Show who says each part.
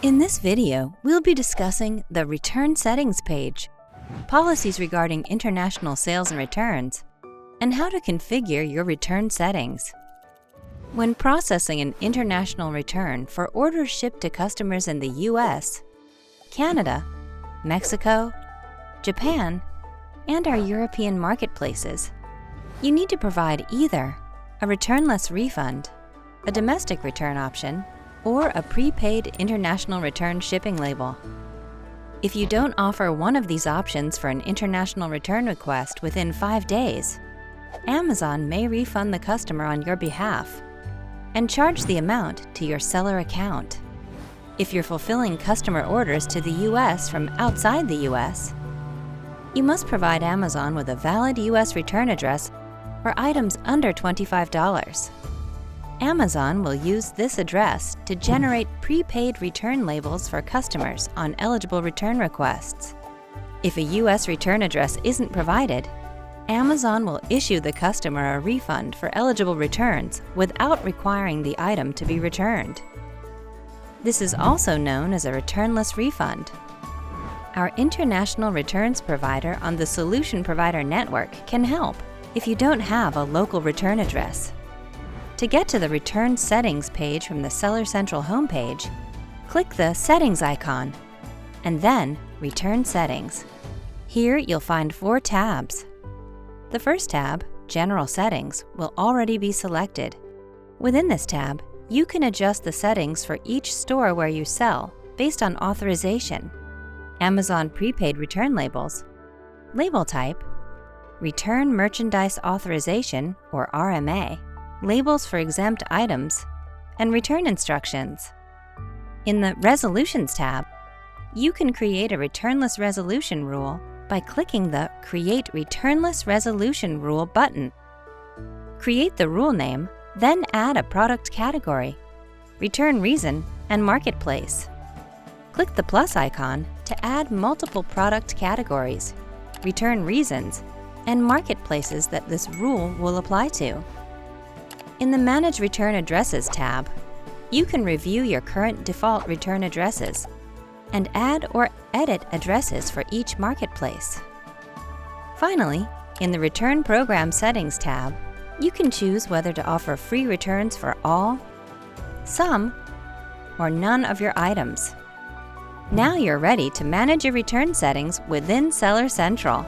Speaker 1: In this video, we'll be discussing the Return Settings page, policies regarding international sales and returns, and how to configure your return settings. When processing an international return for orders shipped to customers in the US, Canada, Mexico, Japan, and our European marketplaces, you need to provide either a returnless refund, a domestic return option, or a prepaid international return shipping label. If you don't offer one of these options for an international return request within 5 days, Amazon may refund the customer on your behalf and charge the amount to your seller account. If you're fulfilling customer orders to the US from outside the US, you must provide Amazon with a valid US return address for items under $25. Amazon will use this address to generate prepaid return labels for customers on eligible return requests. If a US return address isn't provided, Amazon will issue the customer a refund for eligible returns without requiring the item to be returned. This is also known as a returnless refund. Our international returns provider on the Solution Provider Network can help if you don't have a local return address. To get to the Return Settings page from the Seller Central homepage, click the Settings icon, and then Return Settings. Here you'll find 4 tabs. The first tab, General Settings, will already be selected. Within this tab, you can adjust the settings for each store where you sell based on authorization, Amazon prepaid return labels, label type, Return Merchandise Authorization, or RMA, labels for exempt items, and return instructions. In the Resolutions tab, you can create a returnless resolution rule by clicking the Create Returnless Resolution Rule button. Create the rule name, then add a product category, return reason, and marketplace. Click the plus icon to add multiple product categories, return reasons, and marketplaces that this rule will apply to. In the Manage Return Addresses tab, you can review your current default return addresses and add or edit addresses for each marketplace. Finally, in the Return Program Settings tab, you can choose whether to offer free returns for all, some, or none of your items. Now you're ready to manage your return settings within Seller Central.